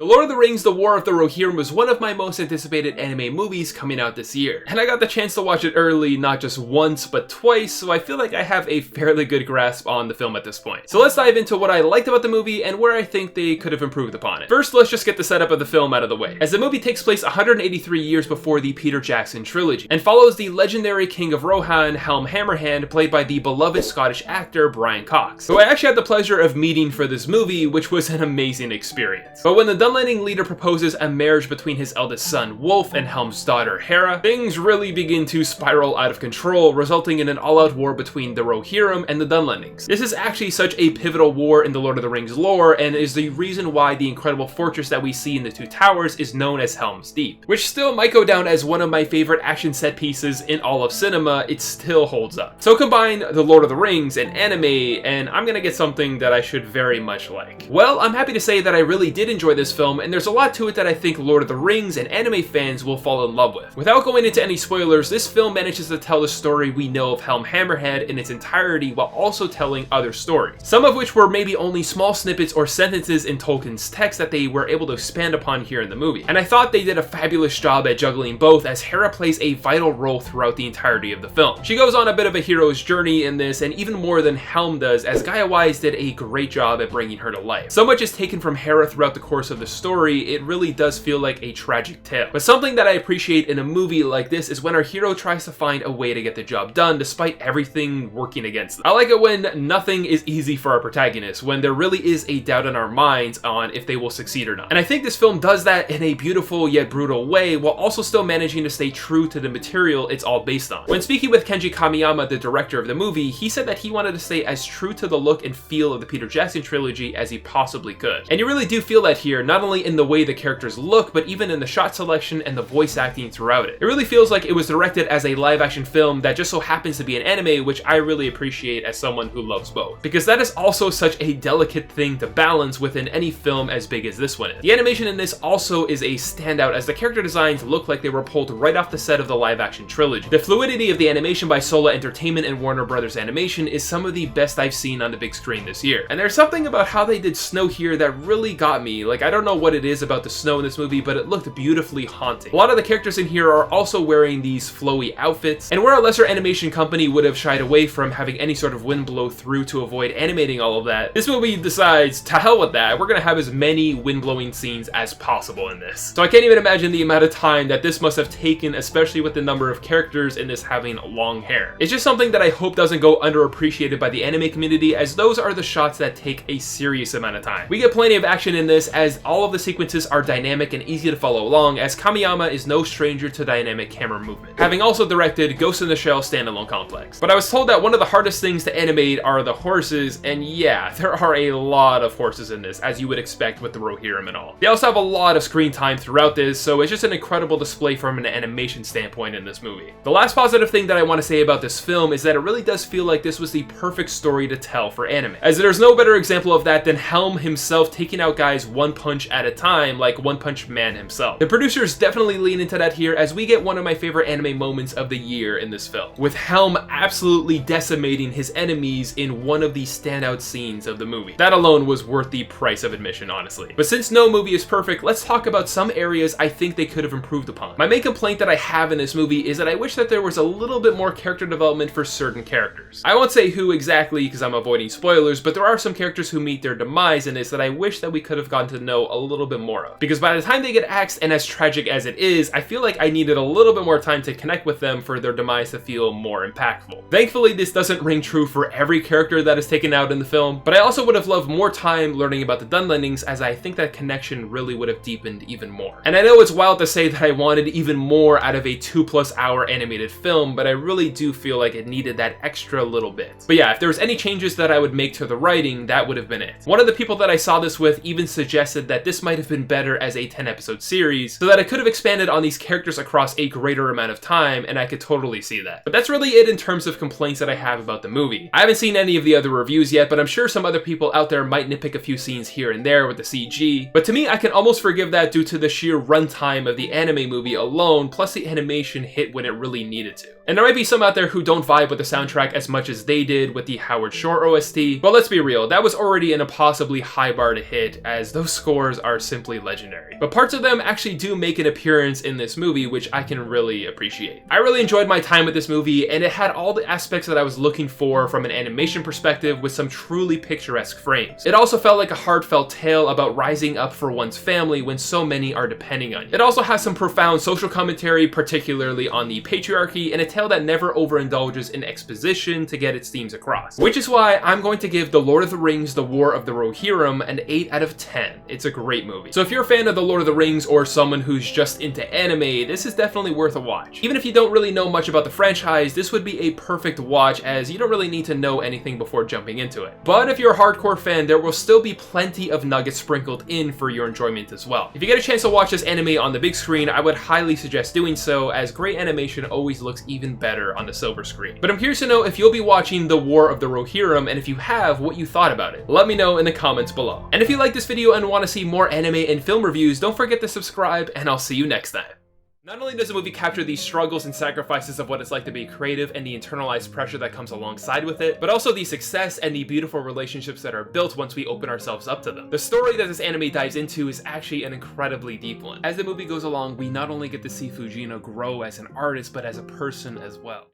The Lord of the Rings: The War of the Rohirrim was one of my most anticipated anime movies coming out this year, and I got the chance to watch it early not just once but twice, so I feel like I have a fairly good grasp on the film at this point. So let's dive into what I liked about the movie and where I think they could have improved upon it. First, let's just get the setup of the film out of the way, as the movie takes place 183 years before the Peter Jackson trilogy, and follows the legendary King of Rohan, Helm Hammerhand, played by the beloved Scottish actor Brian Cox, who I actually had the pleasure of meeting for this movie, which was an amazing experience. But when the Dunlanding leader proposes a marriage between his eldest son Wolf and Helm's daughter Hera, things really begin to spiral out of control, resulting in an all-out war between the Rohirrim and the Dunlandings. This is actually such a pivotal war in the Lord of the Rings lore, and is the reason why the incredible fortress that we see in the Two Towers is known as Helm's Deep, which still might go down as one of my favorite action set pieces in all of cinema. It still holds up. So combine the Lord of the Rings and anime, and I'm gonna get something that I should very much like. Well, I'm happy to say that I really did enjoy this film, and there's a lot to it that I think Lord of the Rings and anime fans will fall in love with. Without going into any spoilers, this film manages to tell the story we know of Helm Hammerhead in its entirety while also telling other stories, some of which were maybe only small snippets or sentences in Tolkien's text that they were able to expand upon here in the movie. And I thought they did a fabulous job at juggling both, as Hera plays a vital role throughout the entirety of the film. She goes on a bit of a hero's journey in this, and even more than Helm does, as Gaia Wise did a great job at bringing her to life. So much is taken from Hera throughout the course of the story, it really does feel like a tragic tale. But something that I appreciate in a movie like this is when our hero tries to find a way to get the job done despite everything working against them. I like it when nothing is easy for our protagonist, when there really is a doubt in our minds on if they will succeed or not. And I think this film does that in a beautiful yet brutal way, while also still managing to stay true to the material it's all based on. When speaking with Kenji Kamiyama, the director of the movie, he said that he wanted to stay as true to the look and feel of the Peter Jackson trilogy as he possibly could. And you really do feel that here, not only in the way the characters look, but even in the shot selection and the voice acting throughout it. It really feels like it was directed as a live action film that just so happens to be an anime, which I really appreciate as someone who loves both, because that is also such a delicate thing to balance within any film as big as this one is. The animation in this also is a standout, as the character designs look like they were pulled right off the set of the live action trilogy. The fluidity of the animation by Sola Entertainment and Warner Brothers Animation is some of the best I've seen on the big screen this year. And there's something about how they did snow here that really got me. Like, I don't know what it is about the snow in this movie, but it looked beautifully haunting. A lot of the characters in here are also wearing these flowy outfits, and where a lesser animation company would have shied away from having any sort of wind blow through to avoid animating all of that, this movie decides, to hell with that, we're gonna have as many wind blowing scenes as possible in this. So I can't even imagine the amount of time that this must have taken, especially with the number of characters in this having long hair. It's just something that I hope doesn't go underappreciated by the anime community, as those are the shots that take a serious amount of time. We get plenty of action in this, as all of the sequences are dynamic and easy to follow along, as Kamiyama is no stranger to dynamic camera movement, having also directed Ghost in the Shell standalone complex. But I was told that one of the hardest things to animate are the horses, and yeah, there are a lot of horses in this, as you would expect with the Rohirrim and all. They also have a lot of screen time throughout this, so it's just an incredible display from an animation standpoint in this movie. The last positive thing that I want to say about this film is that it really does feel like this was the perfect story to tell for anime, as there's no better example of that than Helm himself taking out guys one punch at a time, like One Punch Man himself. The producers definitely lean into that here, as we get one of my favorite anime moments of the year in this film, with Helm absolutely decimating his enemies in one of the standout scenes of the movie. That alone was worth the price of admission, honestly. But since no movie is perfect, let's talk about some areas I think they could have improved upon. My main complaint that I have in this movie is that I wish that there was a little bit more character development for certain characters. I won't say who exactly because I'm avoiding spoilers, but there are some characters who meet their demise in this that I wish that we could have gotten to know a little bit more of. Because by the time they get axed, and as tragic as it is, I feel like I needed a little bit more time to connect with them for their demise to feel more impactful. Thankfully, this doesn't ring true for every character that is taken out in the film, but I also would have loved more time learning about the Dunlandings, as I think that connection really would have deepened even more. And I know it's wild to say that I wanted even more out of a 2+ hour animated film, but I really do feel like it needed that extra little bit. But yeah, if there was any changes that I would make to the writing, that would have been it. One of the people that I saw this with even suggested that this might have been better as a 10-episode series, so that I could have expanded on these characters across a greater amount of time, and I could totally see that. But that's really it in terms of complaints that I have about the movie. I haven't seen any of the other reviews yet, but I'm sure some other people out there might nitpick a few scenes here and there with the CG, but to me, I can almost forgive that due to the sheer runtime of the anime movie alone, plus the animation hit when it really needed to. And there might be some out there who don't vibe with the soundtrack as much as they did with the Howard Shore OST, but let's be real, that was already an impossibly high bar to hit, as those scores are simply legendary. But parts of them actually do make an appearance in this movie, which I can really appreciate. I really enjoyed my time with this movie, and it had all the aspects that I was looking for from an animation perspective with some truly picturesque frames. It also felt like a heartfelt tale about rising up for one's family when so many are depending on you. It also has some profound social commentary, particularly on the patriarchy, and a tale that never overindulges in exposition to get its themes across. Which is why I'm going to give The Lord of the Rings: The War of the Rohirrim an 8 out of 10. It's a great movie. So if you're a fan of The Lord of the Rings or someone who's just into anime, this is definitely worth a watch. Even if you don't really know much about the franchise, this would be a perfect watch as you don't really need to know anything before jumping into it. But if you're a hardcore fan, there will still be plenty of nuggets sprinkled in for your enjoyment as well. If you get a chance to watch this anime on the big screen, I would highly suggest doing so, as great animation always looks even better on the silver screen. But I'm curious to know if you'll be watching The War of the Rohirrim, and if you have, what you thought about it. Let me know in the comments below. And if you like this video and want to see more anime and film reviews, don't forget to subscribe, and I'll see you next time. Not only does the movie capture these struggles and sacrifices of what it's like to be creative and the internalized pressure that comes alongside with it, but also the success and the beautiful relationships that are built once we open ourselves up to them. The story that this anime dives into is actually an incredibly deep one. As the movie goes along, we not only get to see Fujino grow as an artist, but as a person as well.